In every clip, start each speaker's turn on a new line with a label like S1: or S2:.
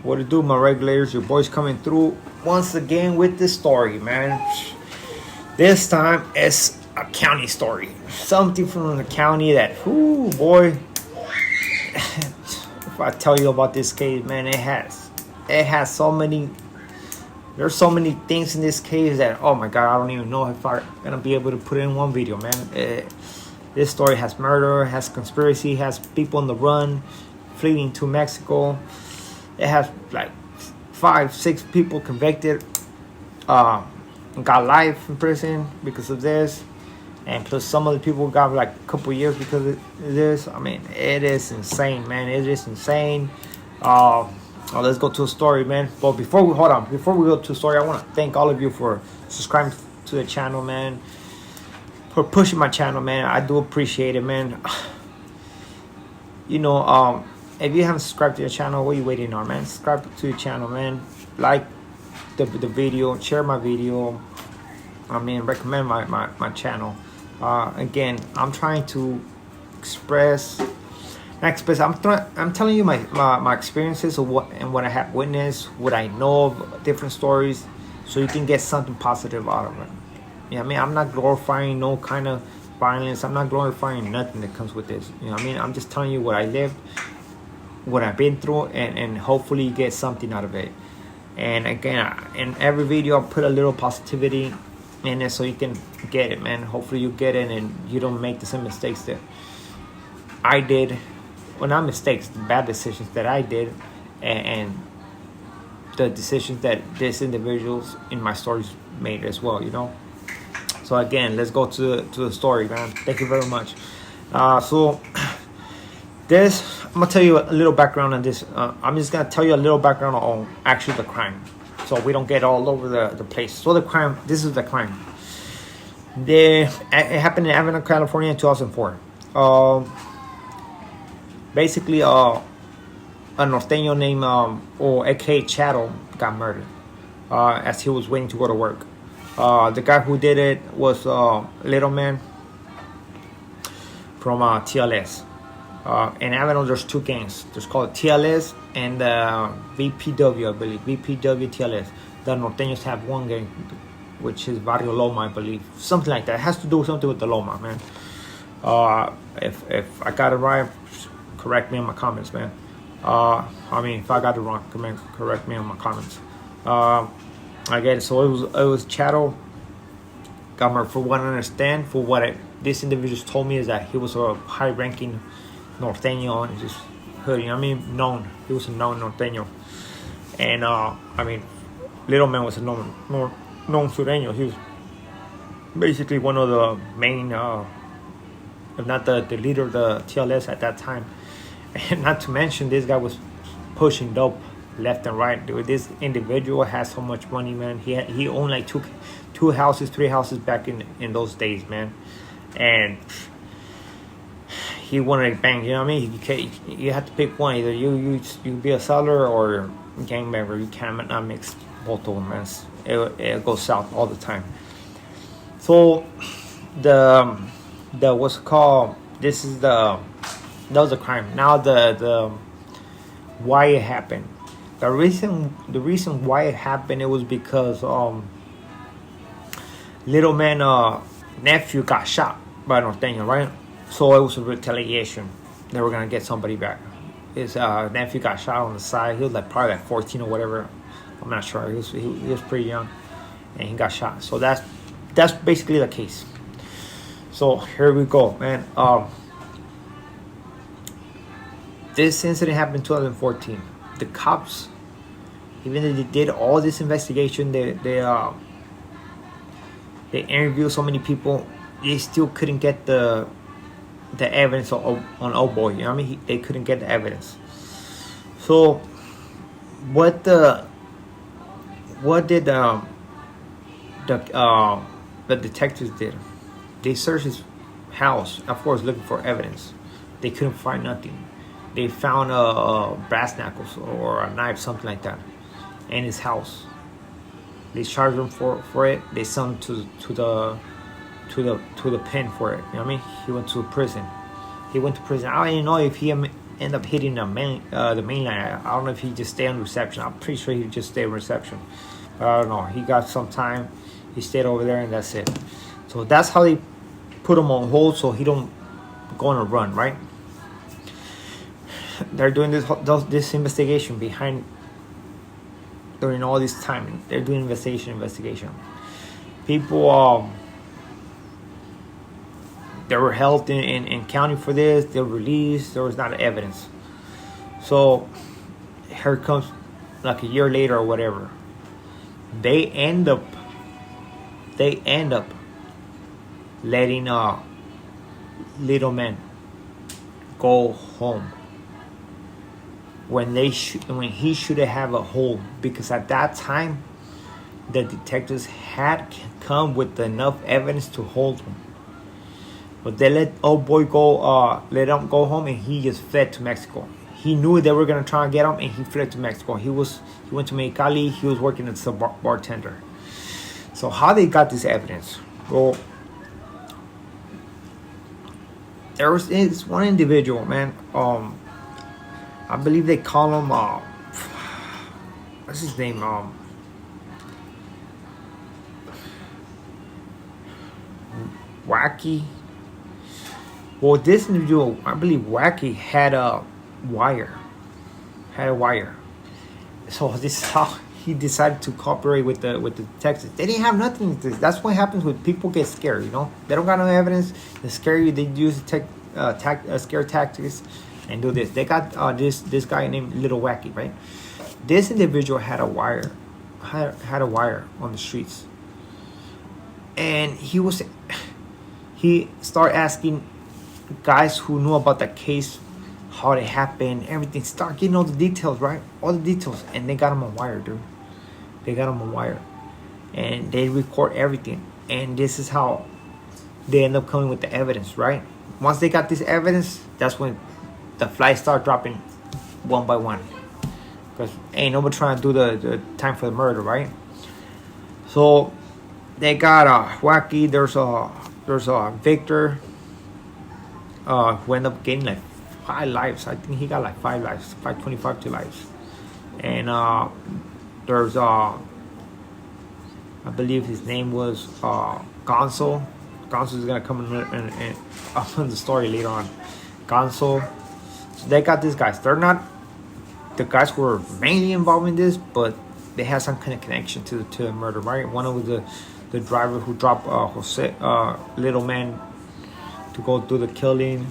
S1: What to do, my regulators? Your boy's coming through once again with this story, man. This time it's a county story. Something from the county that, whoo, boy. If I tell you about this case, man, it has so many. There's so many things in this case that, oh my God, I don't even know if I'm gonna be able to put it in one video, man. This story has murder, has conspiracy, has people on the run, fleeing to Mexico. It has like 5-6 people convicted, got life in prison because of this, and plus some other people got like a couple years because of this. I mean, it is insane, man. It is insane. Let's go to a story, man. But before we go to a story, I want to thank all of you for subscribing to the channel, man. For pushing my channel, man. I do appreciate it, man. You know, if you haven't subscribed to the channel, what are you waiting on, man? Subscribe to the channel, man. Like the video, share my video. I mean, recommend my channel. Again, I'm trying to express. I'm telling you my experiences of what I have witnessed, what I know of different stories, so you can get something positive out of it. You know what I mean? I'm not glorifying no kind of violence. I'm not glorifying nothing that comes with this. You know what I mean? I'm just telling you what I lived, what I've been through, and hopefully you get something out of it. And again, in every video I'll put a little positivity in it so you can get it, man. Hopefully you get it and you don't make the same mistakes that I did. Well, not mistakes, the bad decisions that I did, and the decisions that these individuals in my stories made as well, you know. So again, let's go to the story, man. Thank you very much. So this, I'm gonna tell you a little background on this. I'm just gonna tell you a little background on actually the crime, so we don't get all over the place. So the crime, this is the crime. It happened in Avenal, California in 2004. Basically, a norteño named, or aka Chattel, got murdered as he was waiting to go to work. The guy who did it was Little Man from TLS. In Avenal, there's 2 gangs. There's called TLS and VPW, I believe. VPW, TLS. The norteños have 1 gang, which is Barrio Loma, I believe. Something like that. It has to do something with the Loma, man. If I got it right, correct me in my comments, man. I mean, if I got it wrong, correct me in my comments. I get it. So it was Chattel got murdered. For what I understand, for what this individual told me, is that he was a high-ranking norteño and just hood. You know what I mean? Known. He was a known norteño. And I mean, Little Man was a known sureño. He was basically one of the main, if not the leader of the TLS at that time. And not to mention, this guy was pushing dope left and right. Dude, this individual has so much money, man. He owned like 3 houses back in those days, man. And he wanted to bang. You know what I mean? You have to pick one. Either you be a seller or a gang member. You cannot mix both of them, man. It goes south all the time. So the what's it called? That was a crime. Now the why it happened. The reason why it happened, it was because Little Man nephew got shot by norteño, right? So it was a retaliation. They were gonna get somebody back. His nephew got shot on the side. He was like probably like 14 or whatever. I'm not sure. He was pretty young, and he got shot. So that's basically the case. So here we go, man. This incident happened in 2014. The cops, even though they did all this investigation, they interviewed so many people, they still couldn't get the evidence on old boy. You know what I mean? They couldn't get the evidence. So what did the detectives did? They searched his house, of course, looking for evidence. They couldn't find nothing. They found a brass knuckles or a knife, something like that, in his house. They charged him for it. They sent him to the pen for it. You know what I mean? He went to prison. I don't even know if he end up hitting the main line. I don't know if he just stayed on reception. I'm pretty sure he just stayed on reception, but I don't know. He got some time. He stayed over there, and that's it. So that's how they put him on hold, so he don't go on a run, right? They're doing this investigation behind during all this time. They're doing investigation. People they were held in county for this. They were released. There was not evidence. So here comes like a year later or whatever. They end up letting little man go home when he should have a hold, because at that time the detectives had come with enough evidence to hold him. But they let old boy go, let him go home, and he just fled to Mexico. He knew they were gonna try and get him, and he fled to Mexico. He went to Mexicali. He was working as a bartender. So how they got this evidence? Well, there was this one individual, man. I believe they call him what's his name? Wacky. Well, this individual, I believe Wacky had a wire. So this is how he decided to cooperate with the detectives. They didn't have nothing. That's what happens when people get scared. They don't got no evidence. They scare you. They use scare tactics and do this. They got this guy named Little Wacky, right? This individual had a wire, had a wire on the streets, and he started asking guys who knew about the case, how it happened, everything. Start getting all the details, right? All the details, and they got him on wire, dude. They got him on wire, and they record everything. And this is how they end up coming with the evidence, right? Once they got this evidence, that's when the flies start dropping one by one, because ain't nobody trying to do the time for the murder, right? So they got Wacky. There's a Victor. Who ended up getting like 5 lives. I think he got like 5 lives, 525 to lives. And there's I believe his name was Gonzo. Gonzo is gonna come in up in the story later on. Gonzo. So they got these guys. They're not the guys who were mainly involved in this, but they had some kind of connection to the murder, right? One was the driver who dropped Jose little man to go do the killing,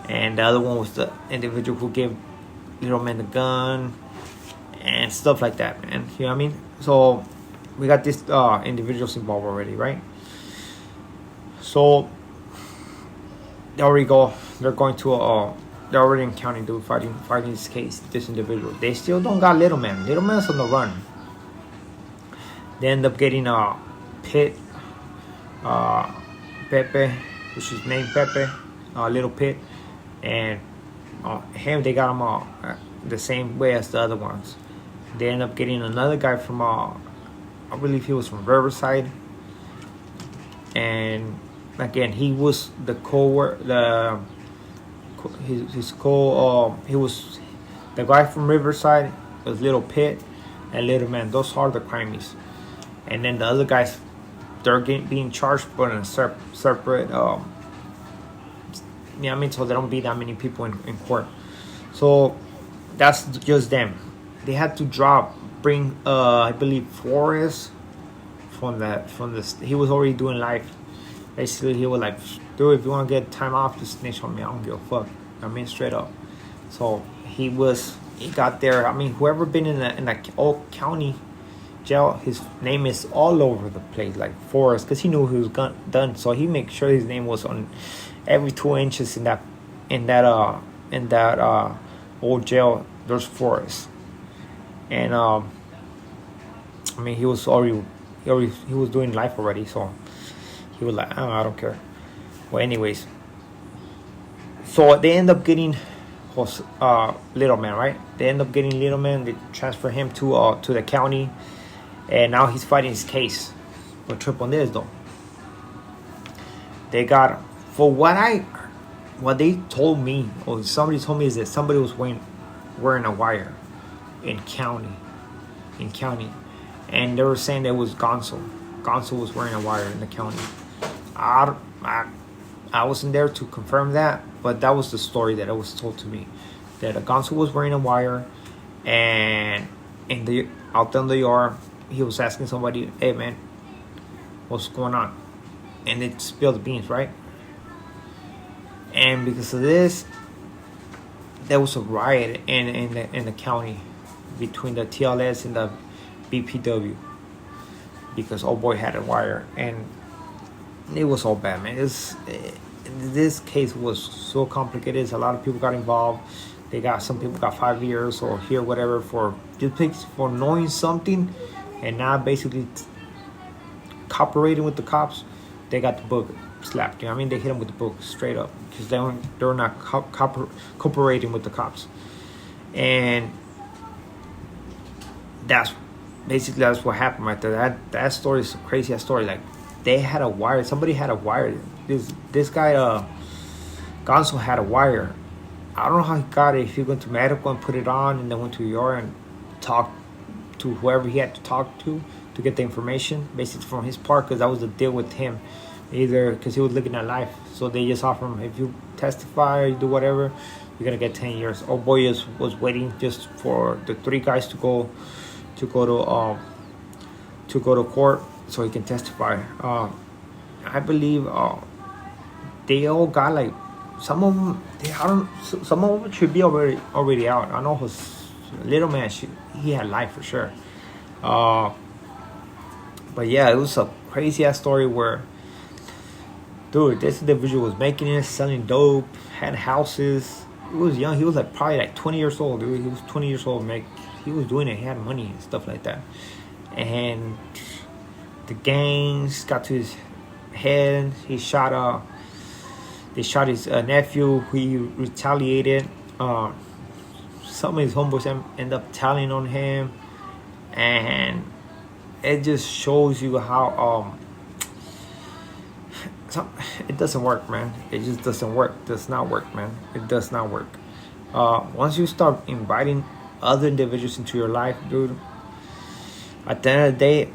S1: and the other one was the individual who gave little man the gun and stuff like that, man. You know what I mean? So we got these individuals involved already, right? So there we go. They're going to they're already in county, dude, fighting this case, this individual. They still don't got little man. Little man's on the run. They end up getting Pit, Pepe, which is named Pepe, Little Pit, and him, they got him the same way as the other ones. They end up getting another guy from I believe he was from Riverside, and again, he was the he was the guy from Riverside. Was Little Pit and Little Man. Those are the crimies, and then the other guys, they're being charged, but in a separate. You know what I mean? So there don't be that many people in court. So that's just them. They had to bring I believe Flores from the. He was already doing life. Basically, he was like, dude, if you want to get time off, just snitch on me. I don't give a fuck. I mean, straight up. So he got there. I mean, whoever been in the old county jail, his name is all over the place, like Forrest, because he knew he was done. So he made sure his name was on every 2 inches in that old jail. There's Forrest, and I mean, he was doing life already, so he was like, I don't care. Well, anyways, so they end up getting Little Man, right? They end up getting Little Man. They transfer him to the county, and now he's fighting his case. But trip on this though, they got, for what I what they told me, or somebody told me, is that somebody was wearing a wire in county, and they were saying that it was Gonzo. Gonzo was wearing a wire in the county. I, I, I wasn't there to confirm that, but that was the story that it was told to me, that Gonzo was wearing a wire, and out there in the yard, he was asking somebody, "Hey man, what's going on?" And it spilled the beans, right? And because of this, there was a riot in the county between the TLS and the BPW, because old boy had a wire, and it was all bad, man. This case was so complicated. A lot of people got involved. Some people got 5 years or here, whatever, for knowing something, and now basically cooperating with the cops. They got the book slapped. You know what I mean? They hit them with the book straight up because they're not cooperating with the cops, and that's what happened right there. That story is a crazy ass story. Like, they had a wire. Somebody had a wire. This guy Gonzo had a wire. I don't know how he got it. If he went to medical and put it on, and then went to ER and talked to whoever he had to talk to get the information, basically from his part, because that was the deal with him. Either because he was looking at life, so they just offer him, if you testify or you do whatever, you're gonna get 10 years. Old boy was waiting just for the 3 guys to go to court so he can testify. I believe they all got, like, some of them. Some of them should be already out. I know his little man, he had life for sure. But yeah, it was a crazy ass story where, dude, this individual was making it, selling dope, had houses. He was young. He was probably like 20 years old, dude. He was 20 years old. He was doing it. He had money and stuff like that. And the gangs got to his head. They shot his nephew. He retaliated. Some of his homeboys end up telling on him, and it just shows you how it doesn't work, man. It just doesn't work. It does not work, man. It does not work. Once you start inviting other individuals into your life, dude, at the end of the day,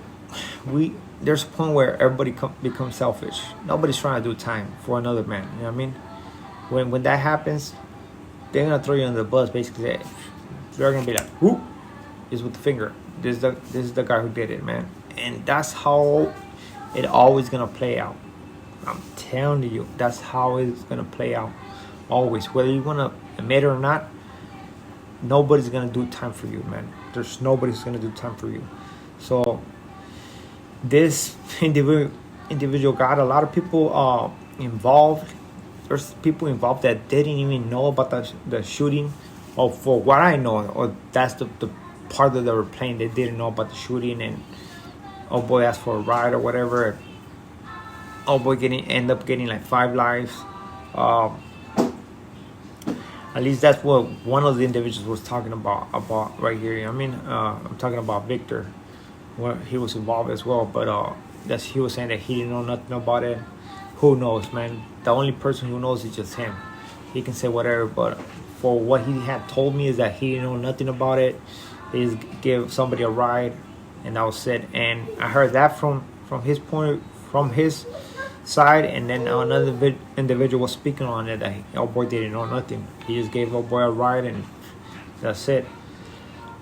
S1: there's a point where everybody becomes selfish. Nobody's trying to do time for another man. You know what I mean? When that happens, they're gonna throw you under the bus. Basically, they're gonna be like, "Who is with the finger? This is the guy who did it, man." And that's how it always gonna play out. I'm telling you, that's how it's gonna play out. Always, whether you wanna admit it or not, nobody's gonna do time for you, man. There's nobody's gonna do time for you. So this individual got a lot of people involved. There's people involved that didn't even know about the shooting, or for what I know, or that's the part that they were playing. They didn't know about the shooting, and old boy asked for a ride or whatever. Old boy end up getting like 5 lives. At least that's what one of the individuals was talking about right here. You know what I mean, I'm talking about Victor. Well, he was involved as well, but he was saying that he didn't know nothing about it. Who knows, man? The only person who knows is just him. He can say whatever, but for what he had told me is that he didn't know nothing about it. He just gave somebody a ride, and that was it. And I heard that from his side, and then another individual was speaking on it that old boy didn't know nothing. He just gave old boy a ride, and that's it.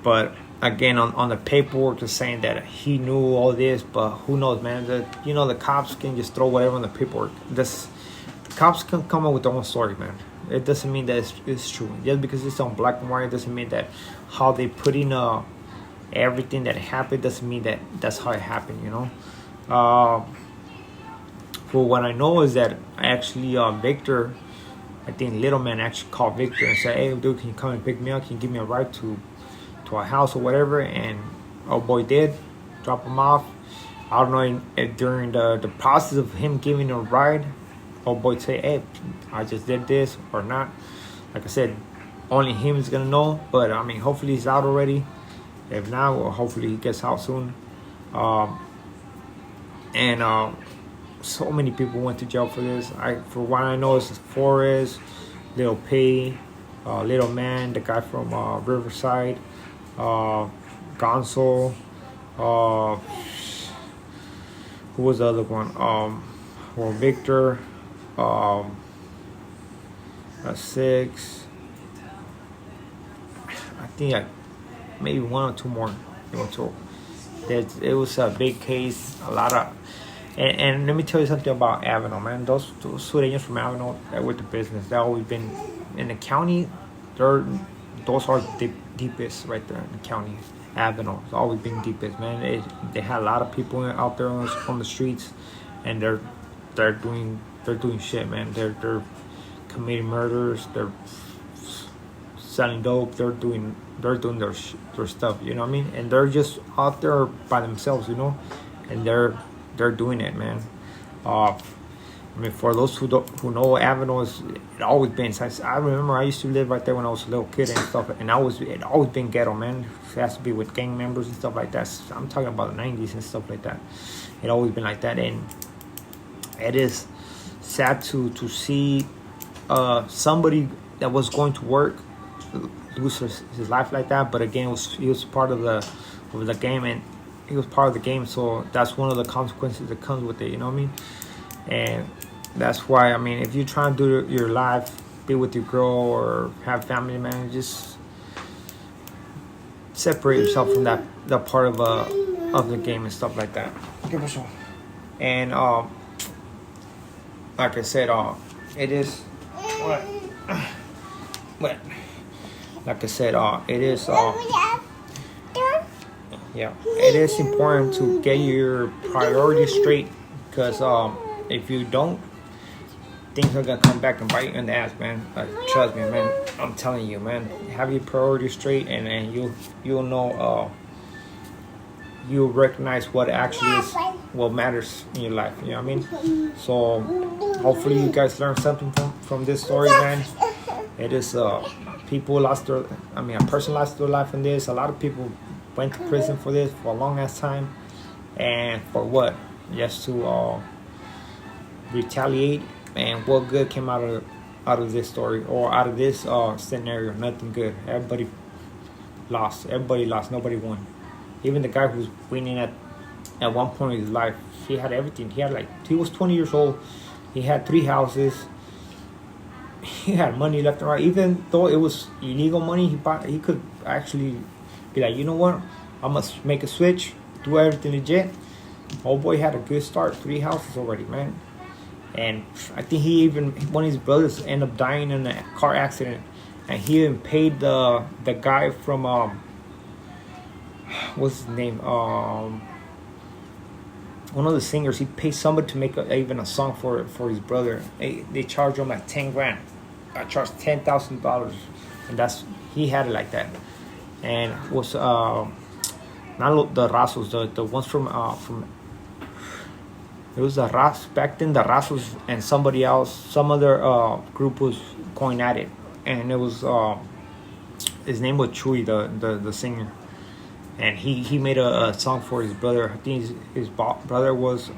S1: But again, on the paperwork, is saying that he knew all this, but who knows, man? The cops can just throw whatever on the paperwork. The cops can come up with their own story, man. It doesn't mean that it's true. Just because it's on black and white doesn't mean that how they put in everything that happened doesn't mean that that's how it happened, you know? For what I know is that actually Victor, I think Little Man actually called Victor and said, "Hey, dude, can you come and pick me up? Can you give me a ride to a house or whatever?" And old boy did drop him off. I don't know if during the process of him giving a ride, old boy say, "Hey, I just did this," or not. Like I said, only him is gonna know. But I mean, hopefully he's out already. If not, well, hopefully he gets out soon. so many people went to jail for this. For what I know, it's Forrest, Lil P, Little Man, the guy from Riverside, Gonzo, uh, who was the other one? Well, Victor, 6. I think maybe one or two more. It was a big case. A lot of, and let me tell you something about Avenal, man. Those Sureños from Avenal that with the business, they always been in the county. Those are the deepest right there in the county. Avenal, it's always been deepest, man. They had a lot of people out there on the streets, and they're doing shit, man. They're committing murders. They're selling dope. They're doing their stuff. You know what I mean? And they're just out there by themselves, you know, and they're doing it, man. I mean, for those who know, Avenal it always been. I remember I used to live right there when I was a little kid and stuff, and it always been ghetto, man. It has to be with gang members and stuff like that. I'm talking about the 90s and stuff like that. It always been like that, and it is sad to see somebody that was going to work lose his life like that. But again, he was part of the game, and he was part of the game, so that's one of the consequences that comes with it, you know what I mean? And that's why, I mean, if you're trying to do your life, be with your girl or have family, man, just separate yourself from that part of the game and stuff like that. And like I said, it is what like I said, it is yeah, it is important to get your priorities straight, because if you don't, things are gonna come back and bite you in the ass, man. Trust me, man. I'm telling you, man. Have your priorities straight, and you'll know. You'll recognize what actually is what matters in your life. You know what I mean? So hopefully you guys learned something from this story, man. It is people lost their. I mean, a person lost their life in this. A lot of people went to prison for this for a long ass time, and for what? Just to retaliate. And what good came out of this story, or out of this scenario? Nothing good. Everybody lost. Nobody won. Even the guy who was winning at one point in his life, he had everything. He was 20 years old. He had 3 houses. He had money left and right. Even though it was illegal money, he could actually be like, you know what? I must make a switch, do everything legit. Old boy had a good start. 3 houses already, man. And I think one of his brothers ended up dying in a car accident, and he even paid the guy from what's his name? One of the singers. He paid somebody to make even a song for his brother. They charged him like $10,000. I charged $10,000, and he had it like that. And it was not the Rasos, the ones from. It was the Ras back then. The Rasos and somebody else, some other group was going at it, and it was his name was Chuy, the singer. And he made a song for his brother. I think his brother was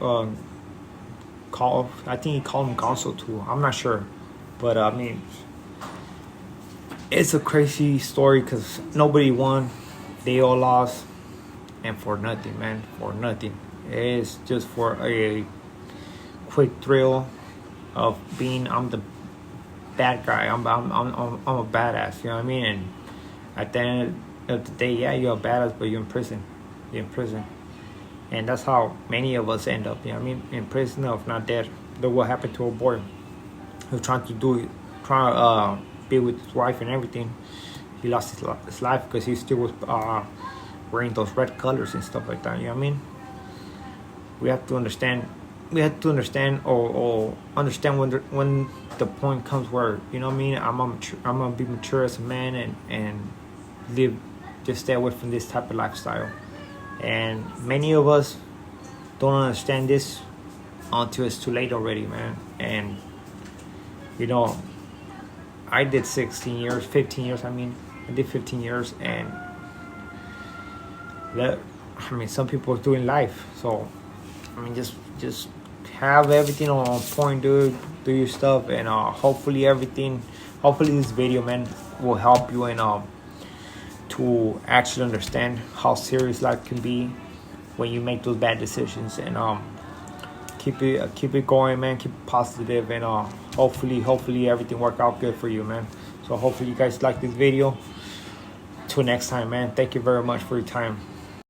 S1: called. I think he called him Gonzo too. I'm not sure, but I mean, it's a crazy story because nobody won. They all lost, and for nothing, man. For nothing. It's just for a quick thrill of being I'm the bad guy. I'm a badass. You know what I mean? And at the end of the day, yeah, you're a badass, but you're in prison. And that's how many of us end up. You know what I mean? In prison, if not dead. Look what happened to a boy who was trying to be with his wife and everything. He lost his life because he still was wearing those red colors and stuff like that. You know what I mean? We have to understand or understand when the point comes where, you know what I mean, I'm gonna be mature as a man and just stay away from this type of lifestyle. And many of us don't understand this until it's too late already, man. And you know, I did 15 years. I did 15 years, and some people are doing life. So I mean, just have everything on point, dude. Do your stuff, and hopefully this video, man, will help you and to actually understand how serious life can be when you make those bad decisions. And keep it going, man. Keep it positive, and hopefully everything work out good for you, man. So hopefully you guys like this video. Till next time, man. Thank you very much for your time.